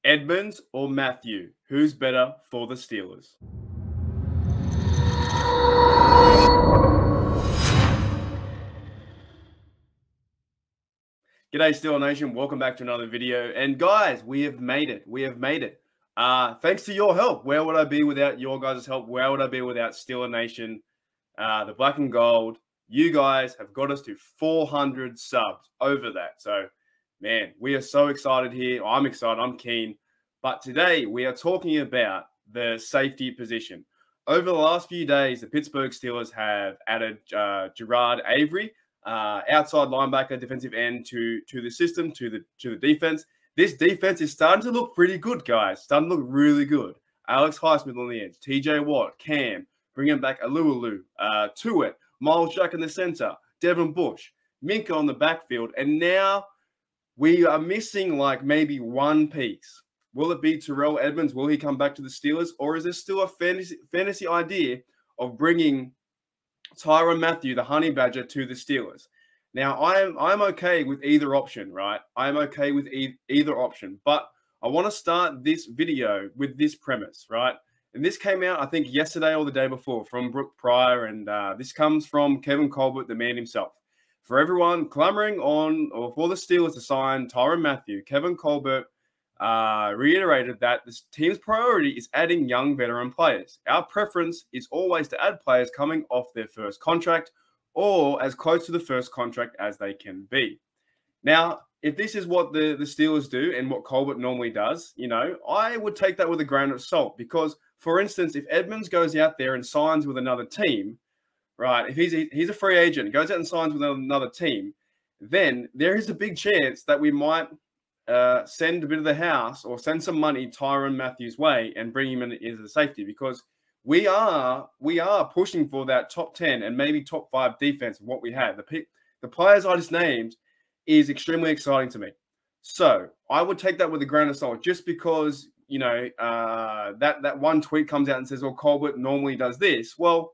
Edmunds or Mathieu? Who's better for the Steelers? G'day, Steeler Nation. Welcome back to another video. And guys, we have made it. We have made it. Thanks to your help. Where would I be without your guys' help? Where would I be without Steeler Nation? The black and gold. You guys have got us to 400 subs over that. So, man, we are so excited here. I'm excited. I'm keen. But today we are talking about the safety position. Over the last few days, the Pittsburgh Steelers have added Gerard Avery, outside linebacker, defensive end to the system, to the defense. This defense is starting to look pretty good, guys. Starting to look really good. Alex Highsmith on the edge, TJ Watt, Cam, bringing back Alualu, Tuitt, Miles Jack in the center, Devin Bush, Minka on the backfield, and now we are missing like maybe one piece. Will it be Terrell Edmunds? Will he come back to the Steelers? Or is there still a fantasy idea of bringing Tyrann Mathieu, the Honey Badger, to the Steelers? Now, I'm okay with either option, right? I'm okay with either option. But I want to start this video with this premise, right? And this came out, I think, yesterday or the day before from Brooke Pryor. And this comes from Kevin Colbert, the man himself. For everyone clamoring on or for the Steelers to sign Tyrann Mathieu, Kevin Colbert reiterated that this team's priority is adding young veteran players. Our preference is always to add players coming off their first contract or as close to the first contract as they can be. Now, if this is what the Steelers do and what Colbert normally does, you know, I would take that with a grain of salt because, for instance, if Edmunds goes out there and signs with another team, right, if he's a free agent, goes out and signs with another team, then there is a big chance that we might send a bit of the house or send some money Tyrann Mathieu's way and bring him in as a safety because we are pushing for that top 10 and maybe top 5 defense of what we had. The players I just named is extremely exciting to me. So I would take that with a grain of salt just because, you know, that one tweet comes out and says, well, Colbert normally does this. Well,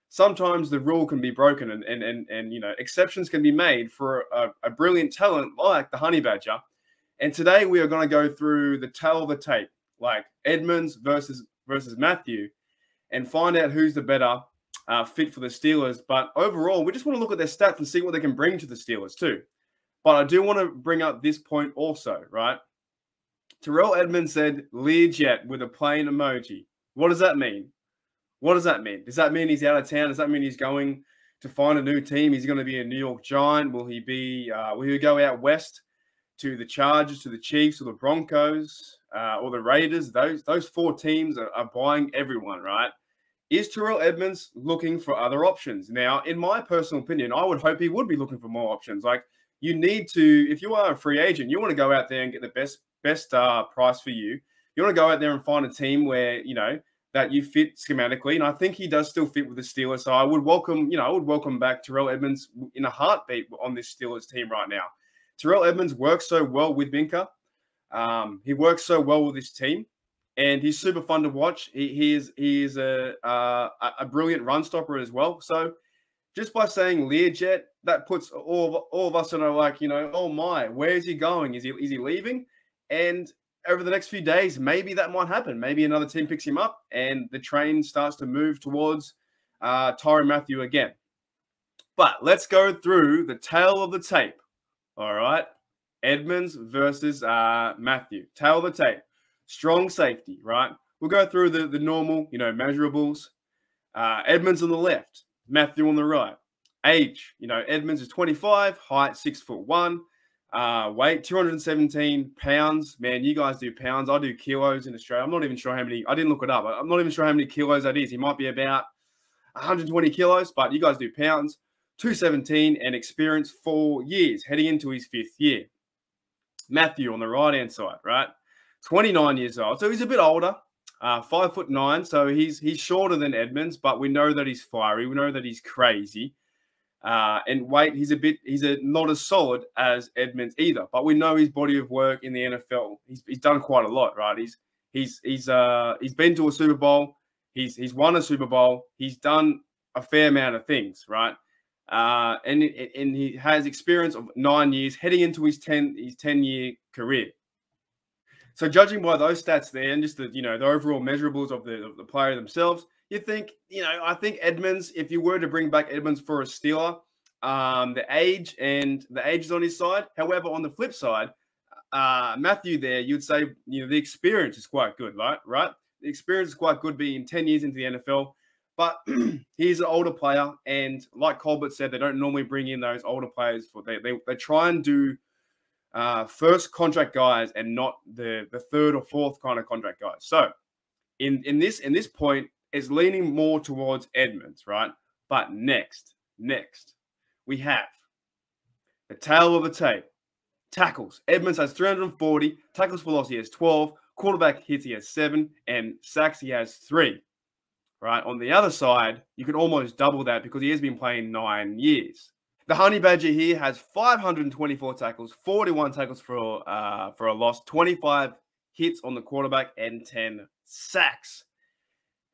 sometimes the rule can be broken and you know, exceptions can be made for a brilliant talent like the Honey Badger. And today we are going to go through the tail of the tape, like Edmunds versus Mathieu, and find out who's the better fit for the Steelers. But overall, we just want to look at their stats and see what they can bring to the Steelers too. But I do want to bring up this point also, right? Terrell Edmunds said Learjet with a plane emoji. What does that mean? What does that mean? Does that mean he's out of town? Does that mean he's going to find a new team? Is he going to be a New York Giant? Will he go out west to the Chargers, to the Chiefs, or the Broncos, or the Raiders? Those 4 teams are buying everyone, right? Is Terrell Edmunds looking for other options? Now, in my personal opinion, I would hope he would be looking for more options. Like, you need to, if you are a free agent, you want to go out there and get the best price for you. You want to go out there and find a team where, you know, that you fit schematically. And I think he does still fit with the Steelers. So I would welcome back Terrell Edmunds in a heartbeat on this Steelers team right now. Terrell Edmunds works so well with Minka. He works so well with his team, and he's super fun to watch. He is a brilliant run stopper as well. So just by saying Learjet, that puts all of us in a like, you know, oh my, where is he going? Is he leaving? And over the next few days, maybe that might happen. Maybe another team picks him up, and the train starts to move towards Tyrann Mathieu again. But let's go through the tail of the tape. All right, Edmunds versus Mathieu. Tail of the tape. Strong safety, right? We'll go through the normal, you know, measurables. Edmunds on the left, Mathieu on the right. Age, you know, Edmunds is 25, height 6'1", weight 217 pounds. Man, you guys do pounds. I do kilos in Australia. I'm not even sure how many. I didn't look it up. I'm not even sure how many kilos that is. He might be about 120 kilos, but you guys do pounds. 217 and experience 4 years, heading into his 5th year. Mathieu on the right-hand side, right? 29 years old. So he's a bit older, 5'9". So he's shorter than Edmunds, but we know that he's fiery. We know that he's crazy. And weight, he's not as solid as Edmunds either. But we know his body of work in the NFL. He's done quite a lot, right? He's been to a Super Bowl. He's won a Super Bowl. He's done a fair amount of things, right? And he has experience of 9 years heading into his 10-year career. So judging by those stats there and just the the overall measurables of the player themselves, you think I think Edmunds, if you were to bring back Edmunds for a Steeler, the age is on his side. However, on the flip side, Mathieu there, you'd say the experience is quite good, right? The experience is quite good, being 10 years into the NFL. But he's an older player, and like Colbert said, they don't normally bring in those older players. They try and do first contract guys and not the third or fourth kind of contract guys. So in this point, it's leaning more towards Edmunds, right? But next we have the tail of the tape. Tackles. Edmunds has 340. Tackles for loss, he has 12. Quarterback hits, he has 7. And sacks, he has 3. Right? On the other side, you can almost double that because he has been playing 9 years. The Honey Badger here has 524 tackles, 41 tackles for a loss, 25 hits on the quarterback, and 10 sacks.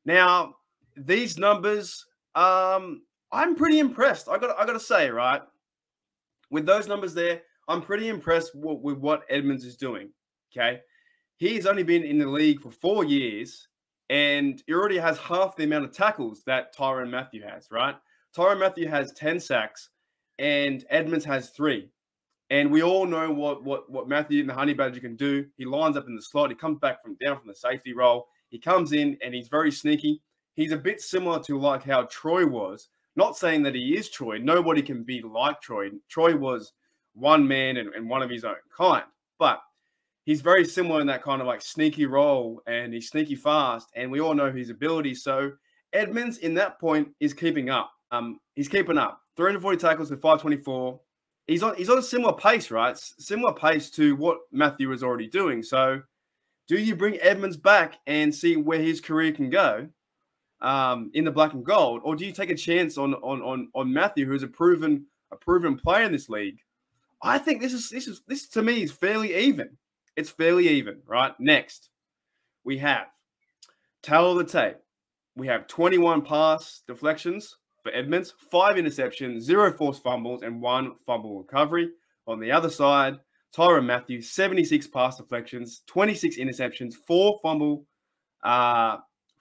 Now, these numbers, I'm pretty impressed. I got to say, right? With those numbers there, I'm pretty impressed with what Edmunds is doing. Okay, he's only been in the league for 4 years. And he already has half the amount of tackles that Tyrann Mathieu has, right? Tyrann Mathieu has 10 sacks, and Edmunds has 3. And we all know what Mathieu and the Honey Badger can do. He lines up in the slot. He comes back down from the safety role. He comes in, and he's very sneaky. He's a bit similar to like how Troy was. Not saying that he is Troy. Nobody can be like Troy. Troy was one man and one of his own kind. But he's very similar in that kind of like sneaky role, and he's sneaky fast, and we all know his ability. So Edmunds in that point is keeping up. He's keeping up. 340 tackles with 524. He's on a similar pace, right? Similar pace to what Mathieu is already doing. So do you bring Edmunds back and see where his career can go in the black and gold, or do you take a chance on Mathieu, who's a proven player in this league? I think this to me is fairly even. It's fairly even, right? Next, we have tail of the tape. We have 21 pass deflections for Edmunds, 5 interceptions, 0 forced fumbles, and 1 fumble recovery. On the other side, Tyrann Mathieu, 76 pass deflections, 26 interceptions, 4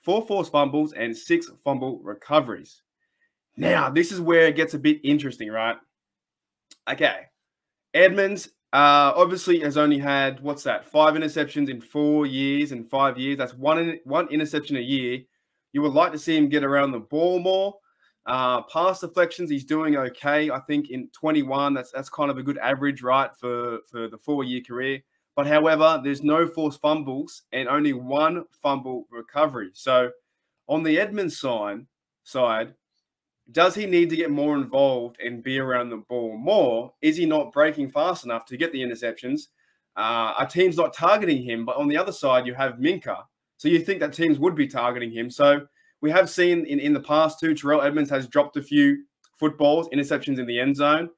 forced fumbles, and 6 fumble recoveries. Now, this is where it gets a bit interesting, right? Okay, Edmunds obviously has only had, 5 interceptions in 4 years and 5 years. That's one interception a year. You would like to see him get around the ball more. Pass deflections, he's doing okay. I think in 21, that's kind of a good average, right, for the 4-year career. But however, there's no forced fumbles and only 1 fumble recovery. So on the Edmunds side, does he need to get more involved and be around the ball more? Is he not breaking fast enough to get the interceptions? Our team's not targeting him, but on the other side, you have Minka. So you think that teams would be targeting him. So we have seen in the past too, Terrell Edmunds has dropped a few footballs, interceptions in the end zone.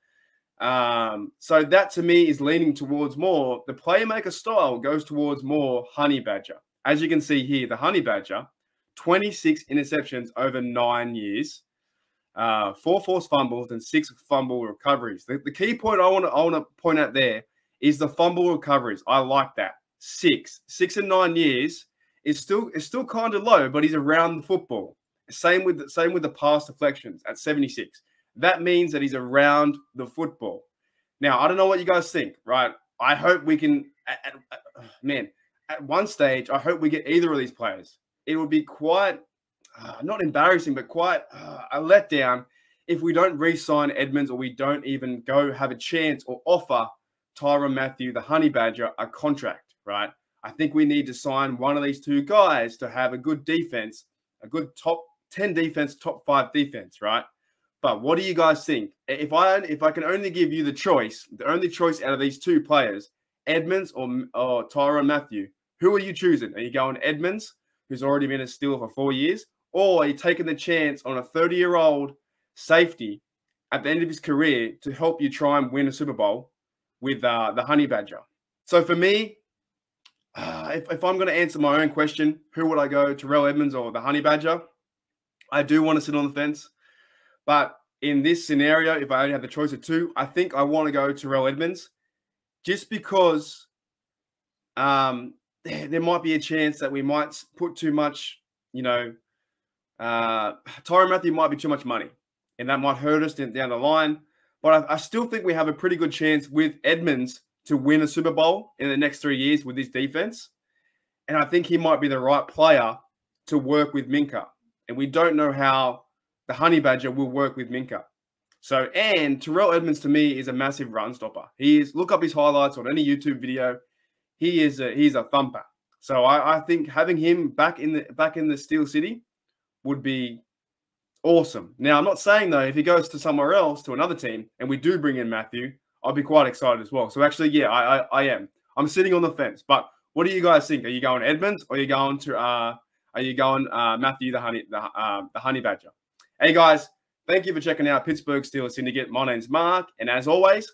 So that to me is leaning towards more. The playmaker style goes towards more Honey Badger. As you can see here, the Honey Badger, 26 interceptions over 9 years. 4 forced fumbles and 6 fumble recoveries. The key point I want to point out there is the fumble recoveries. I like that. 6 in 9 years is still kind of low, but he's around the football. Same with the pass deflections at 76. That means that he's around the football. Now I don't know what you guys think, right? I hope we can. At one stage, I hope we get either of these players. It would be quite. Not embarrassing, but quite a letdown if we don't re-sign Edmunds, or we don't even go have a chance or offer Tyrann Mathieu, the Honey Badger, a contract, right? I think we need to sign one of these two guys to have a good defense, a good top 10 defense, top 5 defense, right? But what do you guys think? If I can only give you the only choice out of these two players, Edmunds or Tyrann Mathieu, who are you choosing? Are you going Edmunds, who's already been a Steeler for 4 years? Or are you taking the chance on a 30-year-old safety at the end of his career to help you try and win a Super Bowl with the Honey Badger? So for me, if I'm going to answer my own question, who would I go, Terrell Edmunds or the Honey Badger? I do want to sit on the fence. But in this scenario, if I only have the choice of two, I think I want to go Terrell Edmunds just because there might be a chance that we might put too much, Tyrann Mathieu might be too much money, and that might hurt us down the line. But I still think we have a pretty good chance with Edmunds to win a Super Bowl in the next 3 years with this defense. And I think he might be the right player to work with Minkah. And we don't know how the Honey Badger will work with Minkah. So, and Terrell Edmunds to me is a massive run stopper. Look up his highlights on any YouTube video. He's a thumper. So I think having him back in the Steel City would be awesome. Now, I'm not saying, though, if he goes to somewhere else, to another team, and we do bring in Mathieu, I'll be quite excited as well. So actually, yeah, I am. I'm sitting on the fence. But what do you guys think? Are you going Edmunds, or are you going Mathieu, the Honey Badger? Hey, guys, thank you for checking out Pittsburgh Steelers Syndicate. My name's Mark, and as always,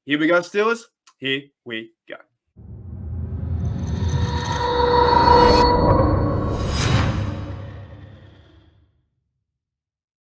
here we go, Steelers. Here we go.